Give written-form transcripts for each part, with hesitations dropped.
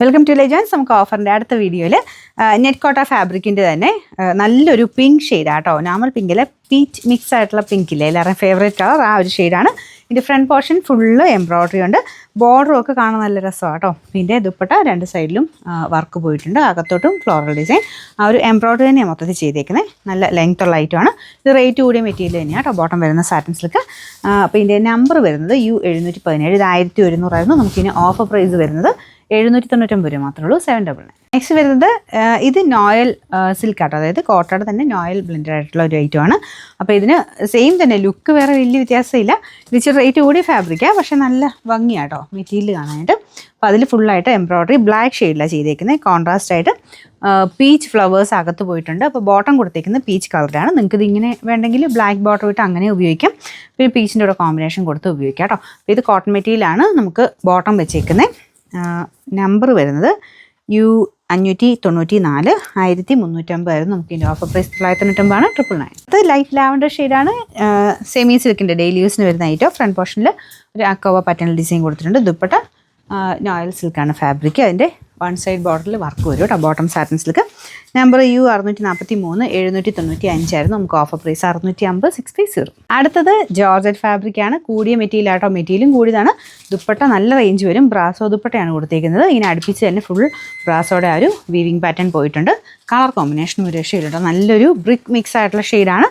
Welcome to legends. നമുക്ക് ഓഫറിൻ്റെ അടുത്ത വീഡിയോയിൽ നെറ്റ് കോട്ട ഫാബ്രിക്കിൻ്റെ തന്നെ നല്ലൊരു പിങ്ക് ഷെയ്ഡാട്ടോ. നോർമൽ പിങ്കിലെ പീച്ച് മിക്സ് ആയിട്ടുള്ള പിങ്കില്ലേ, എല്ലാവരും ഫേവറേറ്റ് കളർ, ആ ഒരു ഷെയ്ഡാണ്. ഇതിൻ്റെ ഫ്രണ്ട് പോർഷൻ ഫുള്ള് എംബ്രോയ്ഡറി ഉണ്ട്, ബോർഡറും ഒക്കെ കാണാൻ നല്ല രസമാണ് കേട്ടോ. പിന്നെ ദുപ്പട്ട രണ്ട് സൈഡിലും വർക്ക് പോയിട്ടുണ്ട്, അകത്തോട്ടും ഫ്ലോറൽ ഡിസൈൻ. ആ ഒരു എംബ്രോയ്ഡറി തന്നെയാണ് മൊത്തത്തിൽ ചെയ്തേക്കുന്നത്. നല്ല ലെങ്ത് ഉള്ള ഐറ്റമാണ്. ഇത് റേറ്റ് കൂടിയ മെറ്റീരിയൽ തന്നെയാണ് കേട്ടോ. ബോട്ടം വരുന്ന സാറ്റിൻ സിൽക്ക്. അപ്പോൾ ഇതിൻ്റെ നമ്പർ വരുന്നത് U717. ഇത് 1100 ആയിരുന്നു. നമുക്കിനി ഓഫർ പ്രൈസ് വരുന്നത് 799 രൂപ മാത്രമേ ഉള്ളൂ. 799. നെക്സ്റ്റ് വരുന്നത് ഇത് നോയൽ സിൽക്ക് ആട്ടോ, അതായത് കോട്ടയുടെ തന്നെ നോയൽ ബ്ലെൻഡഡ് ആയിട്ടുള്ള ഒരു ഐറ്റമാണ്. അപ്പോൾ ഇതിന് സെയിം തന്നെ ലുക്ക് വേറെ വലിയ വ്യത്യാസമില്ല. ഇത് ഇച്ചിരി റേറ്റ് കൂടി ഫാബ്രിക്കാണ്, പക്ഷേ നല്ല ഭംഗിയാട്ടോ മെറ്റീരിയൽ കാണാനായിട്ട്. അപ്പോൾ അതിൽ ഫുള്ളായിട്ട് എംബ്രോയ്ഡറി ബ്ലാക്ക് ഷെയ്ഡിലാണ് ചെയ്തേക്കുന്നത്. കോൺട്രാസ്റ്റ് ആയിട്ട് പീച്ച് ഫ്ലവേഴ്സ് അകത്ത് പോയിട്ടുണ്ട്. അപ്പോൾ ബോട്ടം കൊടുത്തേക്കുന്നത് പീച്ച് കളറാണ്. നിങ്ങൾക്ക് ഇത് ഇങ്ങനെ വേണ്ടെങ്കിൽ ബ്ലാക്ക് ബോട്ടം ഇട്ട് അങ്ങനെ ഉപയോഗിക്കാം. പിന്നെ പീച്ചിൻ്റെ കൂടെ കോമ്പിനേഷൻ കൊടുത്ത് ഉപയോഗിക്കാം കേട്ടോ. അപ്പോൾ ഇത് കോട്ടൺ മെറ്റീരിയലാണ് നമുക്ക് ബോട്ടം വെച്ചേക്കുന്നത്. നമ്പർ വരുന്നത് U594. 1350 ആയിരുന്നു. നമുക്ക് ഇതിൻ്റെ ഓഫർ പ്രൈസ് 999 999. അത് ലൈറ്റ് ലാവൻഡർ ഷെയ്ഡാണ്. സെമി സിൽക്കിൻ്റെ ഡെയിലി യൂസിന് വരുന്ന ഐറ്റം. ഫ്രണ്ട് പോർഷനിൽ ഒരു അക്കോവ പാറ്റേൺ ഡിസൈൻ കൊടുത്തിട്ടുണ്ട്. ദുപ്പട്ട നോയൽ സിൽക്കാണ് ഫാബ്രിക്. അതിൻ്റെ വൺ സൈഡ് ബോർഡറിൽ വർക്ക് വരും കേട്ടോ. Bottom satin silk. Number U643. 795 ആയിരുന്നു. നമുക്ക് ഓഫർ പ്രൈസ് 650 630. അടുത്തത് ജോർജറ്റ് ഫാബ്രിക്കാണ്. കൂടിയ മെറ്റീരിയൽ ആട്ടോ. മെറ്റീരിയലും കൂടിയതാണ്. ദുപ്പട്ട നല്ല റേഞ്ച് വരും. ബ്രാസോ ദുപ്പട്ടയാണ് കൊടുത്തേക്കുന്നത്. ഇങ്ങനെ അടുപ്പിച്ച് തന്നെ ഫുൾ ബ്രാസോടെ ആ ഒരു വീവിങ് പാറ്റേൺ പോയിട്ടുണ്ട്. കളർ കോമ്പിനേഷനും ഒരു ഷെയ്ഡുണ്ട്. നല്ലൊരു ബ്രിക്ക് മിക്സ് ആയിട്ടുള്ള ഷെയ്ഡാണ്.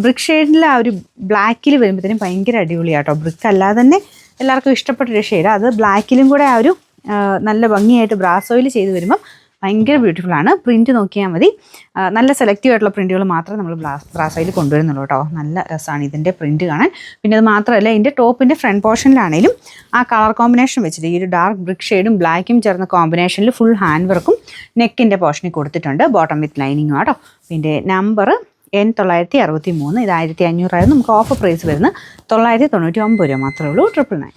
ബ്രിക്ക് ഷെയ്ഡിൽ ആ ഒരു ബ്ലാക്കിൽ വരുമ്പോഴത്തേനും ഭയങ്കര അടിപൊളിയാട്ടോ. ബ്രിക്ക് അല്ലാതെ തന്നെ എല്ലാവർക്കും ഇഷ്ടപ്പെട്ടൊരു ഷെയ്ഡാണ്. അത് ബ്ലാക്കിലും കൂടെ ആ ഒരു നല്ല ഭംഗിയായിട്ട് ബ്രാസോയിൽ ചെയ്ത് വരുമ്പം ഭയങ്കര ബ്യൂട്ടിഫുൾ ആണ്. പ്രിൻറ്റ് നോക്കിയാൽ മതി. നല്ല സെലക്റ്റീവ് ആയിട്ടുള്ള പ്രിൻറ്റുകൾ മാത്രമേ നമ്മൾ ബ്രാസോയിൽ കൊണ്ടുവരുന്നുള്ളൂ കേട്ടോ. നല്ല രസമാണ് ഇതിൻ്റെ പ്രിൻറ്റ് കാണാൻ. പിന്നെ അത് മാത്രമല്ല, ഇതിൻ്റെ ടോപ്പിൻ്റെ ഫ്രണ്ട് പോർഷനിലാണെങ്കിലും ആ കളർ കോമ്പിനേഷൻ വെച്ചിട്ട് ഈ ഒരു ഡാർക്ക് ബ്രിക്ക് ഷെയ്ഡും ബ്ലാക്കും ചേർന്ന കോമ്പിനേഷനിൽ ഫുൾ ഹാൻഡ് വർക്കും നെക്കിൻ്റെ പോർഷനിൽ കൊടുത്തിട്ടുണ്ട്. ബോട്ടം വിത്ത് ലൈനിങ്ങും കേട്ടോ. പിന്നെ നമ്പർ N963. ഇത് 1500 ആയിരുന്നു. നമുക്ക് ഓഫർ പ്രൈസ് വരുന്നത് 999 രൂപ മാത്രമേ ഉള്ളൂ. 999.